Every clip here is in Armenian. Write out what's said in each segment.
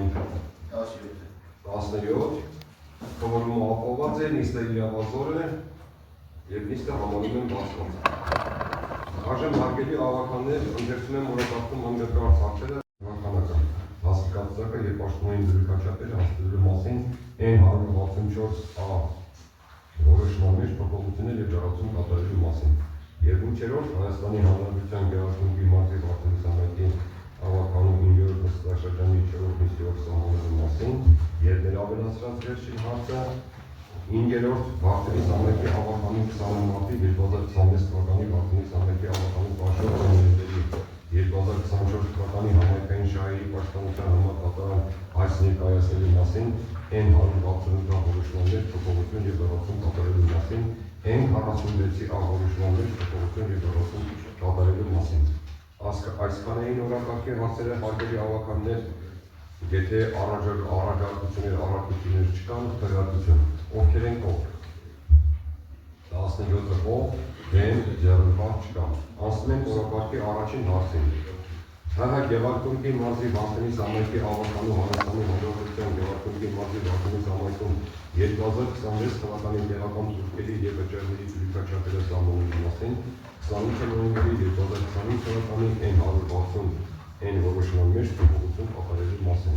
17 Խորհուրդը ապահոված է, նիստը իրավազոր է և նիստը համարում են բացված։ Այժմ հարգելի ավականներ, ընթերցում եմ օրակարգում անգրկար ծախսերը վականական հասկացակը և պաշտոնային դրույքաչափերը հաստատելու մասին N164A որոշումներ փոփոխություններ և ջրածում կատարելու մասին։ Եվ 8-րդ Հայաստանի Հանրապետության Գեղարքունիքի մարզի Վարդենիս համայնքի ավականու 9-րդ նստաշրջանի 4-րդ նիստի սահմանելու մասին և ներավելացրած վերջին հարցը 9-րդ Վարդենիս համայնքի ավականու 20 մարտի 2026 թվականի Վարդենիս համայնքի ավականու պաշտոնների 2024 թվականի համայնքային շահերի պաշտպանության համար կատարան այս ներկայացնելու մասին N168 որոշումներ փոփոխություն և ջրածում կատարելու մասին N46-ի որոշումներ փոփոխություն և ջրածում կատարելու մասին։ Այսքանային օրակարգի հարցերը հարգելի ավականներ, եթե առաջարկություններ չկան, քվեարկություն։ Ովքեր են կողմ։ 17-ը կողմ, դեմ, ձեռնպահ չկան։ Անցնում ենք օրակարգի առաջին հարցին։ ՀՀ Գեղարքունիքի մարզի Վարդենիս համայնքի ավականու Հայաստանի Հանրապետության Գեղարքունիքի մարզի Վարդենիս համայնքում 2026 թվականի տեղական թուրքերի և վճարների դրույքաչափերը սահմանելու մասին 28 նոյեմբերի 2025 թվականի N160 որոշումներ փոփոխություն կատարելու մասին։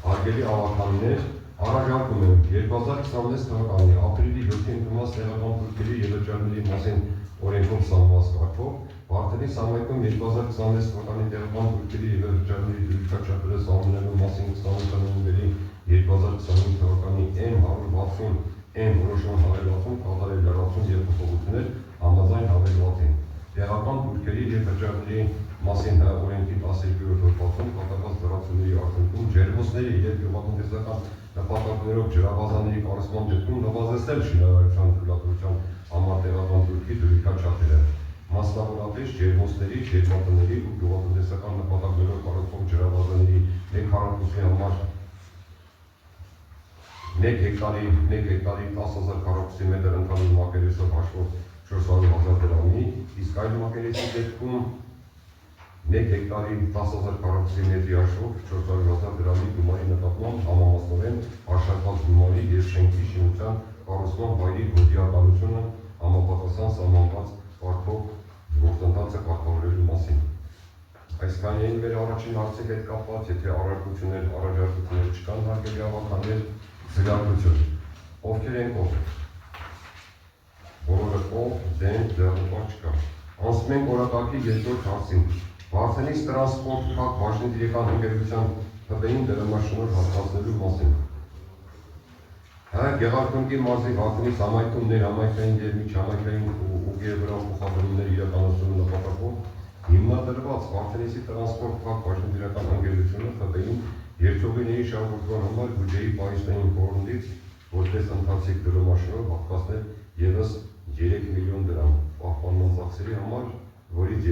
Հարգելի ավականներ, առաջարկում եմ 2026 թվականի ապրիլի 7-ին ընդունված տեղական թուրքերի և վճարների մասին օրենքով սահմանված կարգով Վարդենիս համայնքում 2026 թվականի տեղական թուրքերի և վճարների դրույքաչափերը սահմանելու մասին 28 նոյեմբերի 2025 թվականի N160 որոշման հավելվածում կատարել լրացում և փոփոխություններ համաձայն հավելվածին։ Տեղական թուրքերի և վճարների մասին օրենքի 12-րդ հոդվածում կատարված լրացումների արդյունքում ջերմոցների և գյուղատնտեսական նպատակներով ջրավազանների կառուցման դեպքում նվազեցնել շինարարության թույլատրության համար տեղական թուրքի դրույքաչափերը։ Մասնավորապես ջերմոցների, ջերմատների ու գյուղատնտեսական նպատակներով կառուցվող ջրավազանների 1 քառակուսի համար 1 հեկտարի 10,000 քառակուսի մետր ընդհանուր մակերեսով հաշվով 400,000 դրամի, իսկ այլ մակերեսի դեպքում 1 հեկտարի 10,000 քառակուսի մետրի հաշվով 400,000 դրամի գումարի նկատմամբ համամասնորեն հաշվված գումարի և շենքի շինության կառուցման վայրի գոտիականությունը համապատասխան սահմանված կարգով գործընթացը կարգավորելու մասին։ Այսքանին մեր առաջին հարցի հետ կապված, եթե առաջարկություններ չկան, հարգելի ավականներ, քվեարկություն։ Ովքեր են կողմ։ Բոլորը կողմ, դեմ, ձեռնպահ չկա։ Անցնում ենք օրակարգի երկրորդ հարցին։ Վարդենիս տրանսպորտ փակ բաժնետիրական ընկերության ՀԲ-ին դրամաշնորհ հատկացնելու մասին։ Գեղարքունիքի մարզի Վարդենիս համայնքում ներհամայնքային և միջհամայնքային ուղիղ վրա փոխադրումներ իրականացնելու նպատակով հիմնադրված Վարդենիսի տրանսպորտ փակ բաժնետիրական ընկերությունը ՀԲ-ին երթուղիների շահագործման համար բյուջեի պահեստային ֆոնդից որպես ընթացիկ դրամաշնորհ հատկացնել ևս 3 միլիոն դրամ պահպանման ծախսերի համար, որից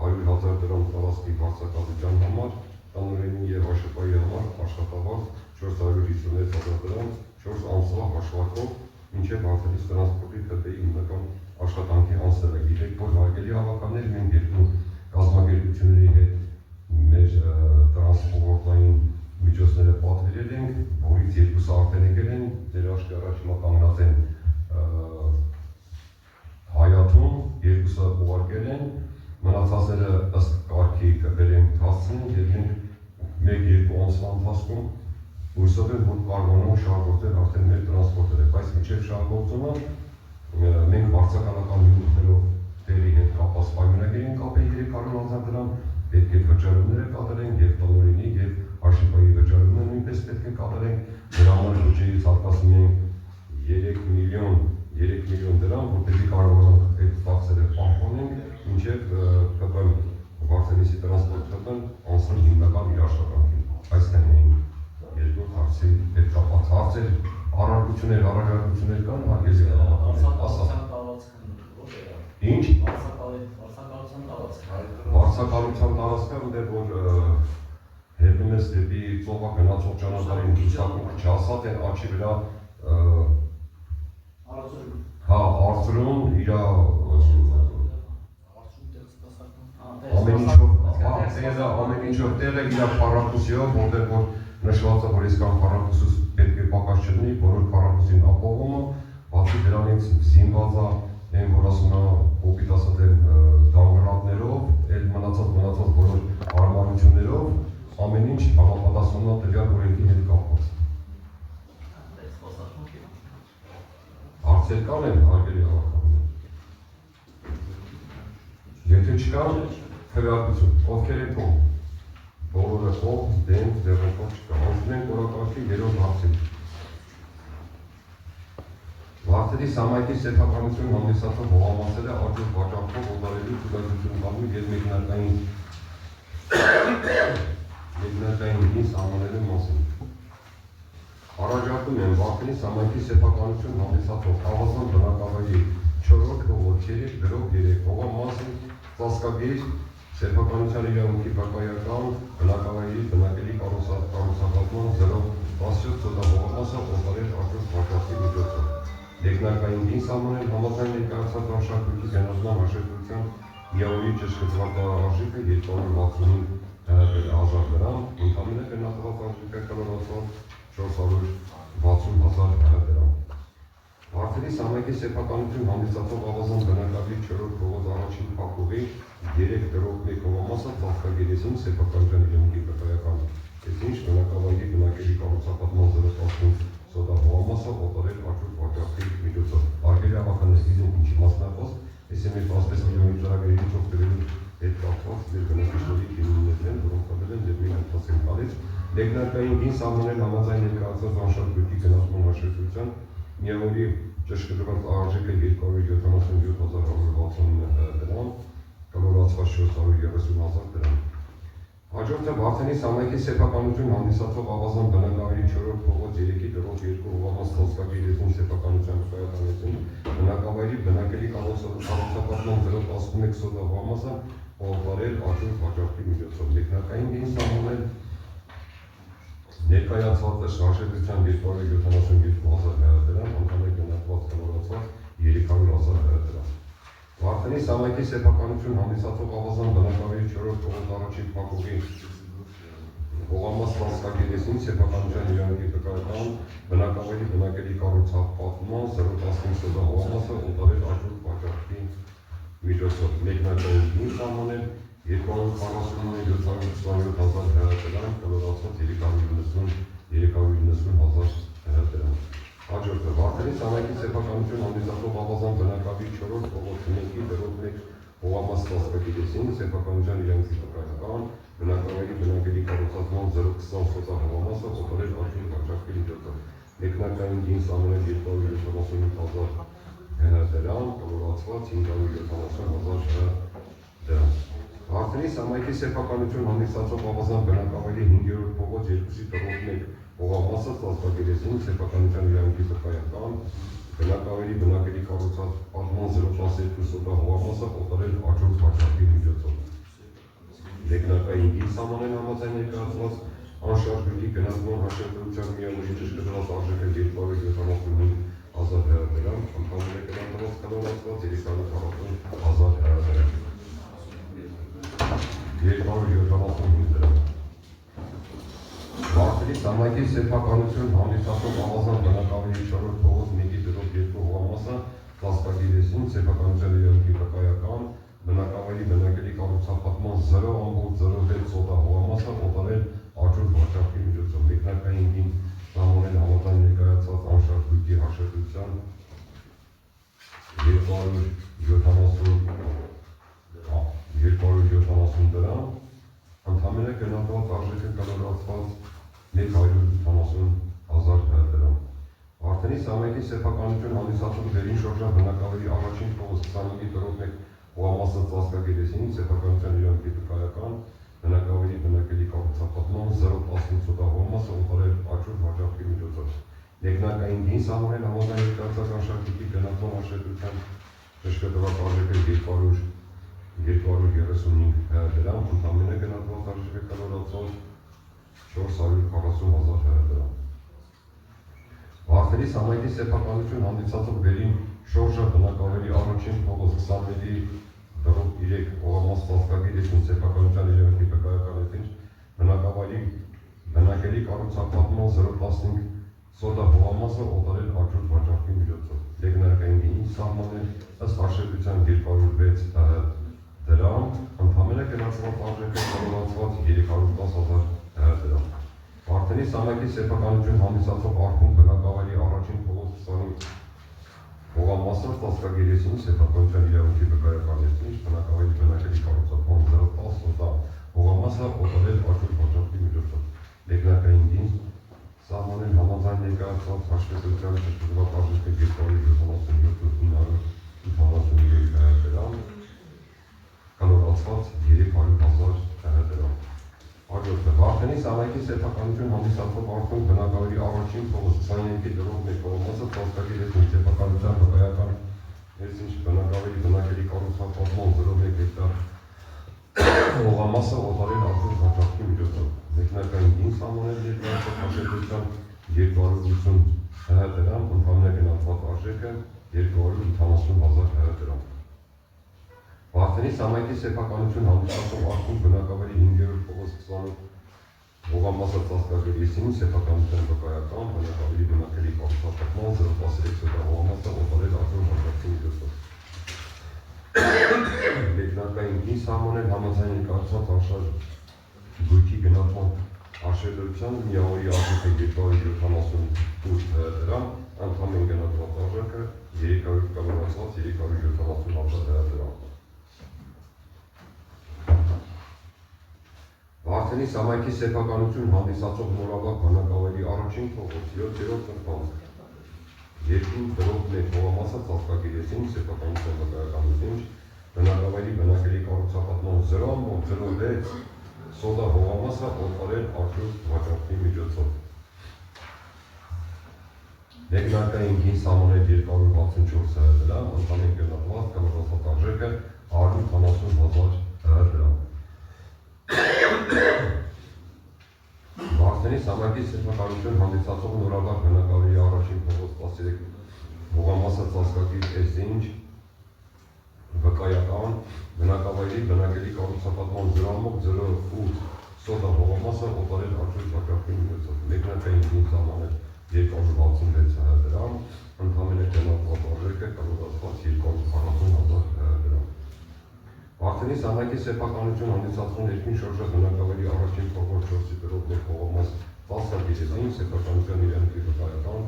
300,000 դրամ տարածքի վարձակալության համար, տնօրենի և ԱՇՊ-ի համար աշխատավարձ 456,000 դրամ 4 ամսվա հաշվարկով, մինչև Վարդենիս տրանսպորտի ՀԲ-ի հիմնական աշխատանքի անցնելը։ Գիտեք, որ հարգելի ավականներ, մենք երկու կազմակերպությունների հետ մեր տրանսպորտային միջոցները պատվիրել ենք, որից երկուսը արդեն եկել են, ձեր աչքի առաջ հիմա կանգնած են Հայաթում, երկուսը ուղարկել են, մնացածները ըստ կարգի կբերենք հասցնեն և մենք 1-2 ամսվա ընթացքում հույսով եմ, որ կարողանանք շահագործել արդեն մեր տրանսպորտերը, բայց մինչև շահագործումը մենք վարձակալական նյութերով դերի հետ կապված պայմանագիր ենք կապել 300,000 դրամ, պետք է վճարումները կատարենք և տնօրենի և ԱՇՊ-ի վճարումները նույնպես պետք է կատարենք, դրա համար բյուջեից հատկացնում ենք 3 միլիոն դրամ, որպեսզի կարողանանք այդ ծախսերը պահպանենք, մինչև Վարդենիսի տրանսպորտ ՀԲ-ն անցնել հիմնական իր աշխատանքին։ Այսքանն էին երկրորդ հարցի հետ կապված հարցեր, առաջարկություններ կան, հարգելի Ինչ? Վարձակալության տարածքը, այնտեղ որ հետում ես դեպի ծովա գնացող ճանապարհին դուսակում չասած են աչի վրա արծրում իր ամեն ինչով Եզա ամեն ինչով տեղ է իր փառատուսիով, որտեղ որ նշված է, որ իսկան փառատուսուս պետք է պակաս չլինի, բոլոր փառատուսին ապահովում է, բացի դրանից զինված է, այն որ ասում է կոպիտ ասած են դանգրատներով, այլ մնացած բոլոր հարմարություններով, ամեն ինչ համապատասխանում է տվյալ օրենքի հետ կապված։ Հարցեր կան են հարգելի հավաքականներ։ Եթե չկան, քվեարկություն, ովքեր են թող, բոլորը թող, դեմ, ձեռնքով չկա, անցնում ենք օրակարգի երրորդ հարցին։ Վարդերի սամայքի սեփականություն հանդիսացող հողամասերը աճող վաճառքով օտարելու թույլատվություն տալու և մեկնարկային հին սահմանելու մասին։ Առաջարկում են Վարդերի սամայքի սեփականություն հանդիսացող ավազան բնակավայրի 4-րդ հողոց 3 գրող 3 հողամասին ծածկագիր սեփականության իրավունքի բակայական բնակավայրի բնակելի կառուցապատման 017 սոդա հողամասը օտարել աճող վաճառքի միջոցով։ Մեկնարկային հին սահմանել համաձայն ներկայացված արժեքների գնահատման հաշվետվության միավորի ճշգրտված արժեքը 265,000 դրամ, ընդամենը գնահատված արժեքը կլորացված 460,000 դրամ։ Վարդերի սամայքի սեփականություն հանդիսացող ավազան բնակավայրի 4-րդ հողոց առաջին փակուղի 3 գրող 1 հողամասը ծածկագիրեցին սեփականության իրավունքի բակայական տեսինչ բնակավայրի բնակելի կառուցապատման 015 սոդա հողամասը օտարել աճող վաճառքի միջոցով։ Հարգելի հավաքականներ, գիտենք ինչի մասն է խոսք, այս է մեր 16 միլիոնի ծրագրերից օգտվելու հետ կապված մեր բնակիչների քիմիաներն են, որոնք տվել են դեպի հատվածին տալից։ Մեկնարկային հին սահմանել համաձայն ներկայացված անշարժույթի գնահատման հաշվետվության միավորի ճշգրտված արժեքը 277,160 դրամ, կլորացված 430,000 դրամ։ Հաջորդը Վարդենի սամայքի սեփականություն հանդիսացող ավազան բնակավայրի 4-րդ հողոց 3-ի գրող 2 հողամաս ծածկագիրեցին սեփականության կայացանեցին բնակավայրի բնակելի կառուցապատման 011 սոդա հողամասը օտարել աճող վաճառքի միջոցով։ Մեկնարկային հին սահմանել ներկայացված հաշվետվության 272,000 դրամ, ընդհանուր գնահատված կլորացված 300,000 դրամ։ Վարդենի սամայքի սեփականություն հանդիսացող ավազան բնակավայրի 4-րդ հողոց առաջին փակուղի հողամաս ծածկագիրեցին սեփականության իրավունքի բակայական բնակավայրի բնակելի կառուցապատման 015 սոդա հողամասը օտարել աճող վաճառքի միջոցով։ Մեկնարկային հին սահմանել 249,727,000 դրամ, կլորացված 390,000 դրամ։ Հաջորդը Վարդերի սամայքի սեփականություն հանդիսացող ավազան բնակավայրի 4-րդ հողոց 1-ի գրող 1 հողամաս ծածկագիրեցին սեփականության իրավունքի բակայական բնակավայրի բնակելի կառուցապատման 020 սոդա հողամասը օտարել աճող վաճառքի միջոցով։ Մեկնարկային հին սահմանել 275,000 դրամ, կլորացված 570,000 դրամ։ Վարդերի սամայքի սեփականություն հանդիսացող ավազան բնակավայրի 5-րդ հողոց 2-ի գրող 1 հողամասը ծածկագիրեցին սեփականության իրավունքի բակայական բնակավայրի բնակելի կառուցապատման 012 սոդա հողամասը օտարել աճող վաճառքի միջոցով։ Մեկնարկային հին սահմանել համաձայն ներկայացված անշարժույթի գնահատման հաշվետվության միավորի ճշգրտված արժեքը 275,000 դրամ, ընդհանուր գնահատված կլորացված 340,000 դրամ։ 275 դրամ։ Վարդերի սամայքի սեփականություն հանդիսացող ավազան բնակավայրի 4-րդ հողոց 1-ի գրող 2 հողամասը ծածկագիրեցին սեփականության իրավունքի բակայական բնակավայրի բնակելի կառուցապատման 0,06 սոդա հողամասը օտարել աճող վաճառքի միջոցով։ Մեկնարկային հին սահմանել համաձայն ներկայացված անշարժույթի հաշվետվության 270 դրամ, ընդամենը գնահատված արժեքը կլորացված 170,000 դրամ։ Վարդերի սամայքի սեփականություն հանդիսացող վերին շրջան բնակավայրի առաջին հողոց 25-ի գրող 1 հողամասը ծածկագիրեցին սեփականության իրավունքի բակայական բնակավայրի բնակելի կառուցապատման 015 սոդա հողամասը օտարել աճող վաճառքի միջոցով։ Մեկնարկային հին սահմանել համաձայն ներկայացված անշարժույթի գնահատման հաշվետվության ճշգրտված արժեքը 235,000 դրամ, ընդամենը գնահատված արժեքը կլորացված 440,000 դրամ։ Վարդերի սամայքի սեփականություն հանդիսացող վերին շորժը բնակավայրի առաջին հողոց 21-ի դրով 3 հողամաս ծածկագիր սեփականության իրավունքի վկայականություն բնակելի կառուցապատման 015 սոդա հողամասը օտարել աջուր վաճառքի միջոցով։ Եղնարկային գինի սահմանել ըստ հաշվետվության 206 դրամ, ընդհանրապես գնացված արժեքը կառուցված 310,000 դրամ։ Վարդենի սամակի սեփականություն հանդիսացող արխուն բնակավայրի առաջին փողոց 25 հողամասը ծածկագիրեցին սեփականության իրավունքի վկայականություն բնակավայրի բնակելի կառուցապատման 010 սոդա հողամասը օտարել աջուր վաճառքի միջոցով։ Եղնարկային գին սահմանել համաձայն ներկայացված հաշվետվության շրջանառ արժեքը 277,983 դրամ, կալորացված 300,000 դրամ։ Հաջորդը Վարդենի սամակի սեփականություն հանդիսացող արխուն բնակավայրի առաջին փողոց 22 դրով 1 հողամասը ծածկագիրեցին սեփականության վկայական ներսինչ բնակավայրի բնակելի կառուցապատման 0.1 հեկտար հողամասը օտարել աջուր վաճառքի միջոցով։ Եղնարկային գին սահմանել ներկայացված հաշվետվության 280 դրամ, ընդհանուր գնացված արժեքը 280,000 դրամ։ Վարդենի սամակի սեփականություն հանդիսացող արխուն բնակավայրի 5-րդ փողոց 28 հողամասը ծածկագիրեցին սեփականության վկայական բնակավայրի բնակելի կառուցապատման 0.13 սոդա հողամասը օտարել աջուր վաճառքի միջոցով։ Եղնարկային գին սահմանել համաձայն ներկայացված արշավ գույքի գնահատման հաշվետվության միավորի արժեքը 278 դրամ, ընդհանուր գնահատված արժեքը 370,000 դրամ։ Վարդենի սամակի սեփականություն հանդիսացող նորավակ բնակավայրի առաջին փողոց 7-րդ ծնկան 2 դրով 1 հողամասը ծածկագիրեցին սեփականության վկայականություն բնակավայրի բնակելի կառուցապատման 0.06 սոդա հողամասը օտարել աջուր վաճառքի միջոցով։ Եղնարկային գին սահմանել 264 դրամ, ընդհանուր գնահատված կալորացված արժեքը 170,000 դրամ։ Վարդենի սամակի սեփականություն հանդիսացող նորավակ բնակավայրի առաջին փողոց 13 հողամասը ծածկագիր S-ինչ վկայական բնակավայրի բնակելի կառուցապատման 0.08 սոդա հողամասը օտարել աջուր վաճառքի միջոցով։ Եղնարկային գին սահմանել 266 դրամ, ընդհանուր գնահատված արժեքը կալորացված 240,000 դրամ։ Վարդենի սամակի սեփականություն հանդիսացող երկին շրջը բնակավայրի առաջին փողոց 4 դրով 1 հողամաս ծածկագիրեցին սեփականության իրավունքի վկայական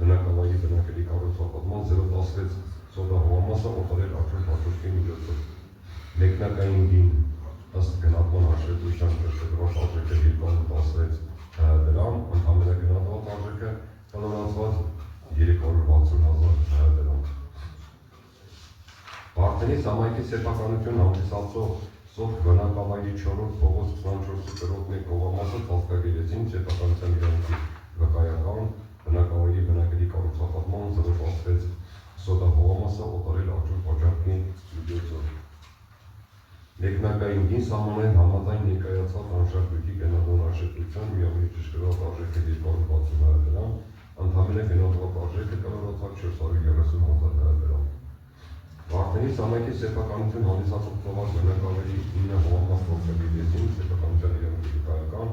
բնակավայրի բնակելի կառուցապատման 0.16 սոդա հողամասը օտարել աջուր վաճառքի միջոցով։ Եղնարկային գին ըստ գնահատման հաշվետվության շրջանառ արժեքը 216 դրամ, ընդհանուր գնահատված արժեքը կալորացված 360,000 դրամ։ Վարդենի սամակի սեփականություն հանդիսացող սոթ բնակավայրի 4-րդ փողոց 24 դրով 1 հողամասը ծածկագիրեցին սեփականության իրավունքի վկայական բնակավայրի բնակելի կառուցապատման 0.16 սոդա հողամասը օտարել աջուր վաճառքի միջոցով։ Եղնարկային գին սահմանել համաձայն ներկայացված անշարժ գույքի գնահատման հաշվետվության միավորի ճշգրտված արժեքը 260 դրամ, ընդհանուր գնահատված արժեքը կալորացված 430,000 դրամ։ Վարդենի սամակի սեփականություն հանդիսացող ծովակ բնակավայրի 9 հողամաս ծածկագիրեցին սեփականության իրավունքի վկայական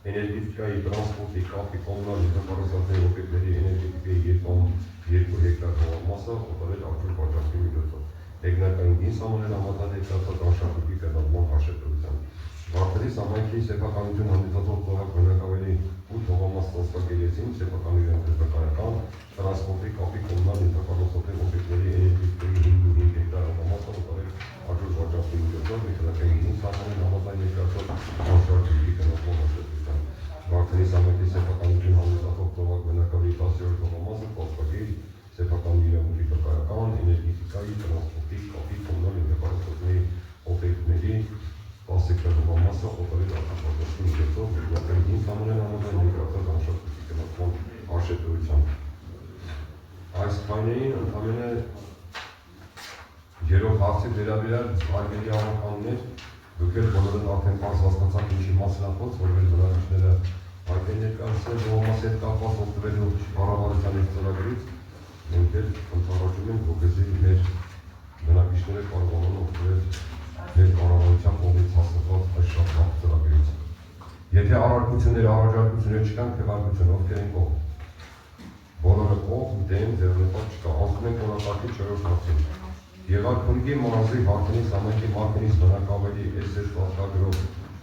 էներգետիկայի, տրանսպորտի, կապի, կոմունալ ինֆրակոնստրուկցիայի օբյեկտների էներգետիկայի 2 հեկտար հողամասը օտարել աջուր վաճառքի միջոցով։ Եղնարկային գին սահմանել համաձայն ներկայացված անշարժ գույքի գնահատման հաշվետվության։ Վարդենի սամակի սեփականություն հանդիսացող ծովակ բնակավայրի 8 հողամաս ծածկագիրեցին սեփական իրավունքի վկայական տրանսպորտի, կապի, կոմունալ ինֆրակոնստրուկցիայի օբյեկտների էներգետիկայի 5 հեկտար հողամասը օտարել աջուր վաճառքի միջոցով։ Եղնարկային գին սահմանել համաձայն ներկայացված անշարժ գույքի գնահատման հաշվետվության։ Վարդենի սամակի սեփականություն հանդիսացող ծովակ բնակավայրի 10-րդ հողամասը ծածկագիր սեփական իրավունքի վկայական էներգետիկայի, տրանսպորտի, կապի, կոմունալ ինֆրակոնստրուկցիայի օբյեկտների 10 հեկտար հողամասը օտարել աջուր վաճառքի միջոցով։ Եղնարկային գին սահմանել համաձայն ներկայացված անշարժ գույքի գնահատման հաշվետվության։ Այս քայլերին ընդամենը երրորդ հարցի վերաբերյալ արգելի ավականներ, դուք էլ բոլորն արդեն պարզ հասկացաք ինչի մասին է խոսքը, որովհետև բնակիչները արգելի ներկայացրել հողամասի հետ կապված օգտվելու կառավարության ծրագրից, մենք էլ ընդառաջում ենք, որպեսզի մեր բնակիչները կարողանում են օգտվել մեր կառավարության կողմից հաստատված այս շատ լավ ծրագրից։ Եթե առաջարկություններ չկան, քվեարկություն ովքեր են կողմ։ Բոլորը կողմ, դեմ, ձեռնպատ չկա։ Անցնում ենք օրակարգի 4-րդ հարցին։ Եղարքունիքի մարզի Վարդենիս համայնքի Մարտինից բնակավայրի SS վարկագրով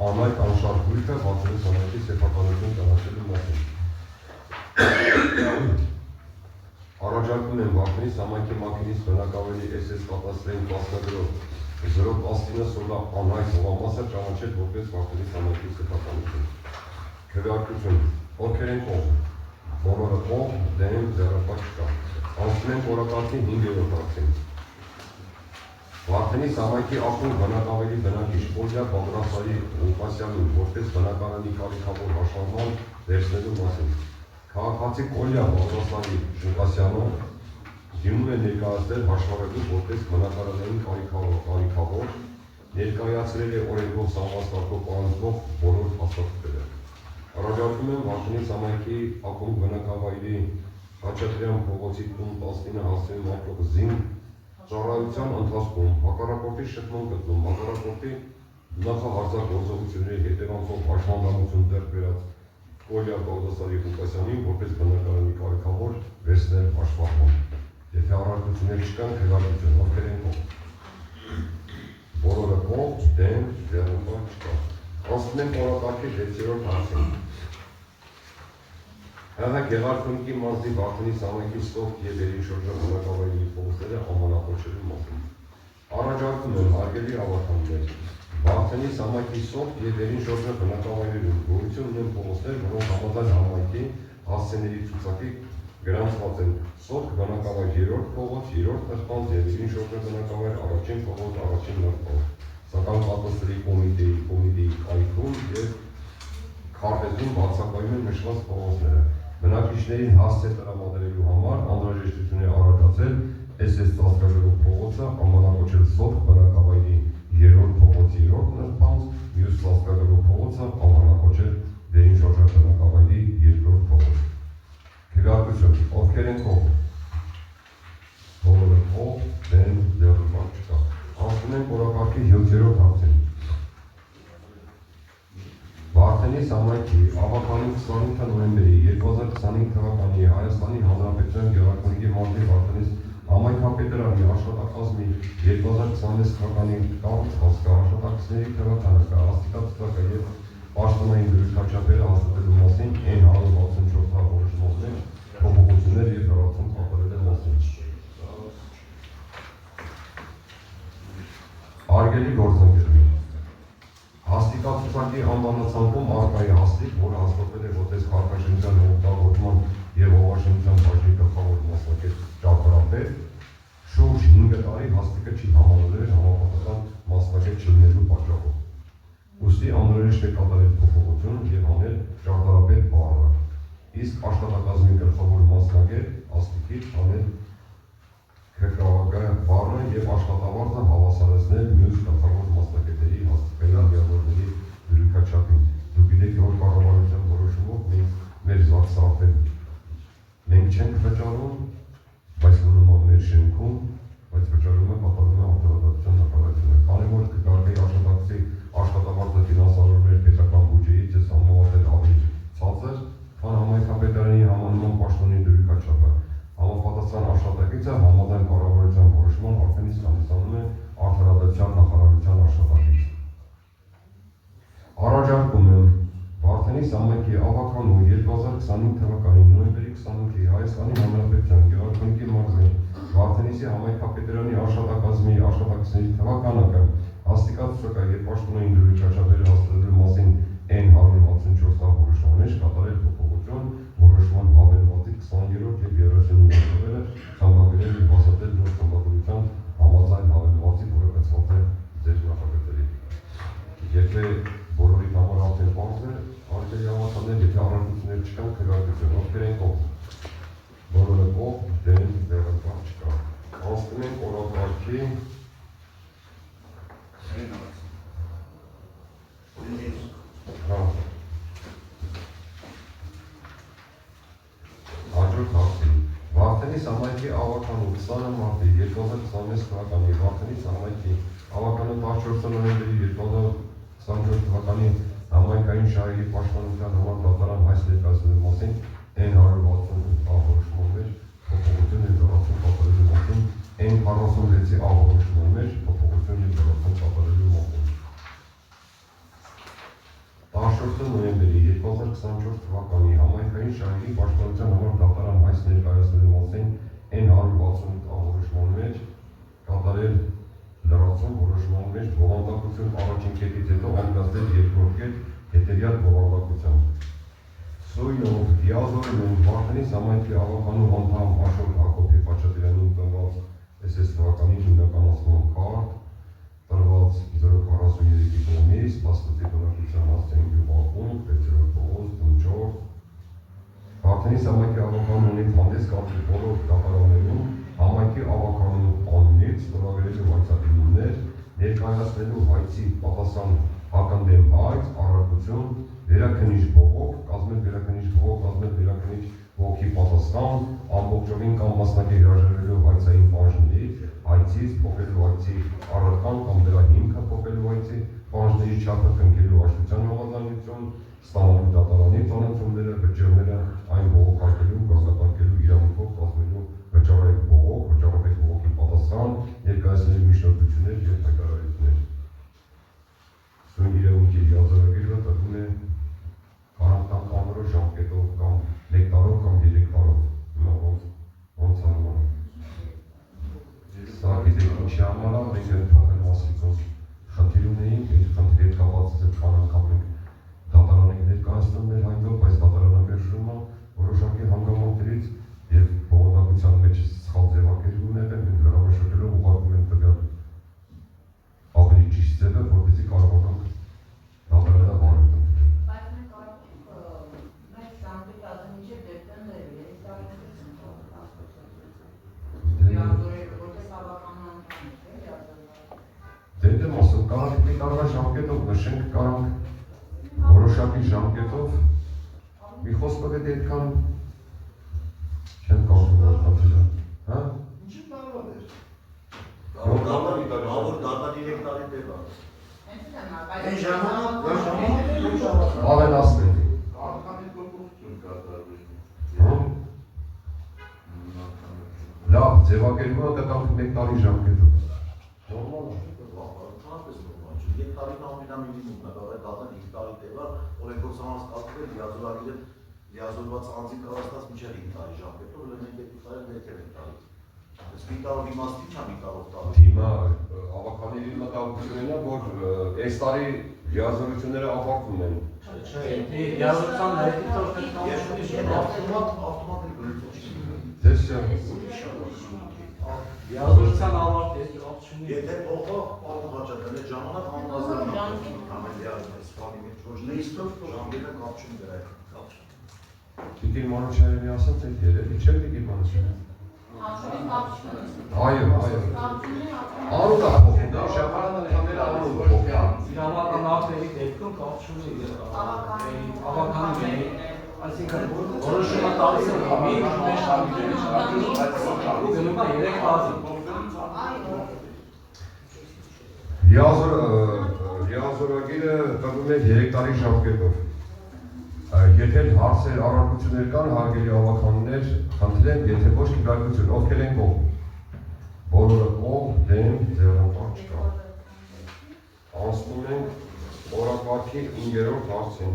անհայտ անշարժ գույքը Վարդենիս համայնքի սեփականություն ճանաչելու մասին։ Առաջարկում են Վարդենիս համայնքի Մարտինից բնակավայրի SS կատաստրային վարկագրով 019 սոլա անհայտ հողամասը ճանաչել որպես Վարդենիս համայնքի սեփականություն։ Քվեարկություն ովքեր են կողմ։ Բոլորը կողմ, դեմ, ձեռնպատ չկա։ Անցնում ենք օրակարգի 5-րդ հարցին։ Վարդենիս համայնքի ակումբ բնակավայրի բնակիչ Կոլյա Բաղրասարի Ղուկասյանին որպես բնակարանի կարիքավոր հաշվառման վերցնելու մասին։ Քաղաքացի Կոլյա Բաղրասարի Ղուկասյանը դիմում է ներկայացնել հաշվառելու որպես բնակարանային կարիքավոր, ներկայացրել է օրենքով սահմանված կարգով պահանջվող բոլոր փաստաթղթերը։ Առաջարկում են Վարդենիս համայնքի ակումբ բնակավայրի Խաչատրյան փողոցի տուն 19 հասցեին ապրող զին ծառայության ընթացքում հակառակորդի շփման գտնում հակառակորդի նախահարձակողությունների հետևանքով հաշմանդամություն ձեռք բերած Կոլյա Բաղդասարի Ղուկասյանին որպես բնակարանի կարիքավոր վերցնել հաշվառման։ Եթե առարկություններ չկան, քվեարկություն ովքեր են կողմ։ Բոլորը կողմ, դեմ, ձեռնպատ չկա։ Անցնում ենք օրակարգի 6-րդ հարցին։ ՀՀ Գեղարքունիքի մարզի Վարդենիս համայնքի Սովկ և Երինշորջա բնակավայրի փողոցները անվանակոչելու մասին։ Առաջարկում են հարգելի ավարտաններ։ Վարդենիս համայնքի Սովկ և Երինշորջա բնակավայրերում գոյություն ունեն փողոցներ, որոնք համաձայն համայնքի հասցեների ցուցակի գրանցված են Սովկ բնակավայր 3-րդ փողոց, 3-րդ նրբանց և Երինշորջա բնակավայր 1-ին փողոց, 1-ին նրբանց։ Սակայն պատասխանի կոմիտեի կայքում և քարտեզում բացակայում են նշված փողոցները։ Բնակիչներին հասցե տրամադրելու համար անհրաժեշտություն է առաջացել SS ծածկագրով փողոցը անվանակոչել Սովկ բնակավայրի 3-րդ փողոց 3-րդ նրբանց, մյուս ծածկագրով փողոցը անվանակոչել Վերինշորջա բնակավայրի 2-րդ փողոց։ Քվեարկություն ովքեր են կողմ։ Բոլորը կողմ, դեմ, ձեռնպատ չկա։ Անցնում ենք օրակարգի 7-րդ հարցին։ Վարդենիս համայնքի ավականին 28 նոյեմբերի 2025 թվականի Հայաստանի Հանրապետության Գեղարքունիքի մարզի Վարդենիս համայնքապետարանի աշխատակազմի 2026 թվականի կառուցվածքը աշխատակիցների թվականը աստիճանական եւ պաշտոնային դրույթաչափերը հաստատելու մասին N164 որոշումներ փոփոխություններ եւ լրացում կատարելու մասին։ Արգելի գործընկերներ, հաստիկացուցակի անվանացանկում արկայի հաստիկ, որը հաստատվել է որպես Հարկաշինության օգտագործման եւ հողաշինության բաժնի գլխավոր մասնակից ճարտարապետ, շուրջ 5 տարի հաստիկը չի համալրվել համապատասխան մասնակից չլինելու պատճառով։ Ուստի անհրաժեշտ է կատարել փոփոխություն եւ անել ճարտարապետ բառը, իսկ աշխատակազմի գլխավոր մասնակից հաստիկից անել քրկավակը բառը եւ աշխատավարձը հավասարեցնել մյուս գլխավոր մասնակիցների հաստիկային միավորների դրույթաչափին։ Դուք գիտեք, որ կառավարության որոշումով մեր զաքսարապեն մենք չենք վճարում, բայց մնում մեր շենքում, բայց վճարում է պատահում է արտադրության նախարարությունը։ Քանի որ կարգի աշխատակցի աշխատավարձը ֆինանսավորվել պետական բյուջեից է համեմատել ավելի ցածր, քան համայնքապետարանի համանման պաշտոնի դրույթաչափը։ Համապատասխան աշխատակիցը համաձայն կառավարության որոշման արդեն իսկ հանդիսանում է արտադրության նախարարության աշխատակից։ Առաջարկում եմ Վարդենիս համայնքի ավականու 2025 թվականի նոյեմբերի 28-ի Հայաստանի Հանրապետության Գեղարքունիքի մարզի Վարդենիսի համայնքապետարանի աշխատակազմի աշխատակիցների թվականակը հաստիկացուցակը եւ պաշտոնային դրույթաչափերը հաստատելու մասին N164 որոշումներ կատարել փոփոխություն որոշման հավելվածի 20-րդ եւ 39-րդ թվերը ցանկագրել եւ հաստատել նոր ցանկագրության համաձայն հավելվածի, որը կցված է ձեր նախագծերի։ Եթե բոլորի համար արդեն բարձ է, արգելի ավականներ, եթե առարկություններ չկան, քվեարկություն ովքեր են կողմ։ Բոլորը կողմ, դեմ, ձեռնպատ չկա։ Անցնում ենք օրակարգի հաջորդ հարցին։ Վարդենիս համայնքի ավական ավականու 20 մարտի 2026 թվականի Վարդենից համայնքի ավականու 14 նոյեմբերի 2024 թվականի համայնքային շահերի պաշտպանության համար դատարան հայց ներկայացնելու մասին N168 ահորոշման մեջ փոփոխություն եւ զորացում կատարելու մասին N46-ի ահորոշման մեջ փոփոխություն եւ զորացում կատարելու մասին 14 նոյեմբերի 2024 թվականի համայնքային շահերի պաշտպանության համար դատարան հայց ներկայացնելու մասին N168 ահորոշման մեջ կատարել լրացում որոշման մեջ բովանդակություն առաջին կետից հետո ամրացնել երկրորդ կետ հետևյալ բովանդակությամբ Սույնով դիազորում Վարդենից համայնքի ավականու անդամ Աշոտ Հակոբի Խաչատրյանին տնված SS թվականի հիմնականացման քարտ տրված 043-ի կողմից 18-ի բնակության հասցեն գյուղակում, Պետրոս Պողոս, Տնչոր Վարդենից համայնքի ավականու ունի հանդես կարգի բոլոր դատարաններում համայնքի ավականու անունից ստորագրելու հայցադիմումներ ներկայացնելու հայցի պատասխան հականդեմ հայց, առարկություն, վերաքնիչ բողոք, կազմել վերաքնիչ բողոք, կազմել վերաքնիչ բողոքի պատասխան, ամբողջովին կամ մասնակի հրաժարվելու հայցային բաժնից, հայցից, փոխելու հայցի առարկան կամ դրա հիմքը փոխելու հայցի, բաժների չափը կնքելու հաշտության համաձայնություն, ստանալու դատարանի ծանոթությունները, վճիռները այն բողոքարկելու, կազմակերպելու իրավունքով կազմելու վճարեք բողոք, վճարեք բողոքի պատասխան, ներկայացնելու միջնորդություններ եւ հայտարարություններ։ Սույն իրավունքի դիազորագիրը տրվում է 40 ամռո ժամկետով կամ 1 տարով կամ 3 տարով։ Հիմա ոնց անում։ Սա գիտեք ինչի համար է, մենք ընդհանուր մասիկով խնդիր ունեինք, այդ խնդրի հետ կապված այդ քան անգամ մենք դատարանենք ներկայացնում մեր հայտով, բայց դատարանամերժումը որոշակի հանգամանքներից եւ բովանդակության մեջ սխալ ձևակերպում եղել, մենք լրամշակելով ուղարկում ենք տվյալ ավելի ճիշտ ձևը, որպեսզի կարողանանք դատարանը բարել դնել։ Բայց մենք մեր շամպիտ ազնիչը դեպտեմբեր է, Դե ասում, կարող մի տարվա ժամկետով նշենք, կարող որոշակի ժամկետով մի խոսքով էդ այդքան չեմ կարող արտացել, հա? Ինչի տարվա դեր։Ավոր դատա 3 տարի դեպ է։ Այն ժամանակ ավելացնել։ Արկանի փոփոխություն կատարվի։ Հա? Լավ, ձևակերպումը տկանք 1 տարի ժամկետով։ Նորմալ է։ Չափես նորմալ չէ։ 2 տարին ամենամինիմումն է, կարող է դատան 5 տարի տևա, օրենքով սահմանափակվել դիազորագիրը դիազորված անձի կառուցած մինչև 5 տարի ժամկետով, ուրեմն 2 տարի մեկ տարի։ Այս մի տարով իմաստի չա մի տարով տարի։ Հիմա ավականների մտահոգությունն է, որ այս տարի դիազորությունները ավարտվում են։ Չէ, դիազորության հետիցով ավտոմատ գրություն չի։ Դες դիազորության ավարտ է, ապշունի։ Եթե փոխող պարոն Խաչատրյան այդ ժամանակ անհնազանդ ամենիարը սպանի մեջ ոչ լիստով ժամկետը կապ չունի դրա հետ։ Տիկին Մանուչյանը ասաց այդ երևի չէ Տիկին Մանուչյանը։ Այո, այո։ Անունը փոխում է, շաբաթը տանել անունը փոխում։ Իրավական ակտերի դեպքում կապ չունի ավականի այսինքն որոշումը տալիս է մի մեջ համիջների շարժում գնում է 3 տարի։ Դիազորագիրը տրվում է 3 տարի ժամկետով։ Եթե հարցեր առարկություններ կան, հարգելի ավականներ, խնդրեմ, եթե ոչ քննարկություն, ովքեր են կողմ։ Բոլորը կողմ, դեմ, ձեռնպահ չկա։ Անցնում ենք օրակարգի 5-րդ հարցին։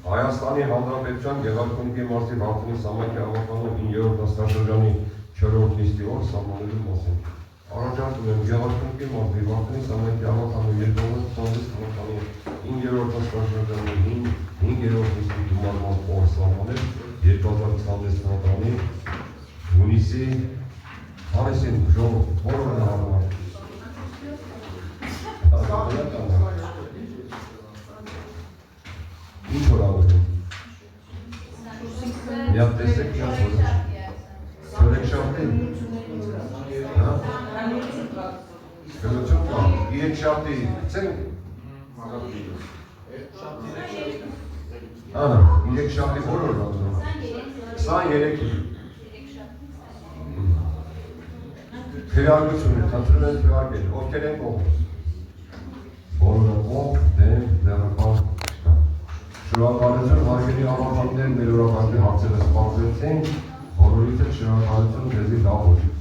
Հայաստանի Հանրապետության Գեղարքունիքի մարզի Վարդենից համայնքի ավականու 9-րդ նստաշրջանի 4-րդ նիստի օր սահմանելու մասին։ Առաջարկում եմ Գեղարքունիքի մարզի Վարդենից համայնքի ավականու 2026 թվականի 9-րդ նստաշրջանի 5-րդ նիստի գումարման օր սահմանել 2026 թվականի հունիսի հարեսին բոլորն համար։ Ինչ որ աղում։ Միատ տեսեք շատ որ Սորեքշապտին։ Գրություն կա, իրեք շապտի, ծենք։ Ահա, 3 շաբթի բոլորն անում։ 23-ին։ Քվեարկություն է, խնդրում եմ քվեարկել, ովքեր են կողմ։ Բոլորը կողմ, դեմ, ձեռնպահ չկա։ Շնորհակալություն հարգելի ավանդներ, մեր օրակարգի հարցերը սպասեցին, բոլորիդ էլ շնորհակալություն ձեզի լավ օր։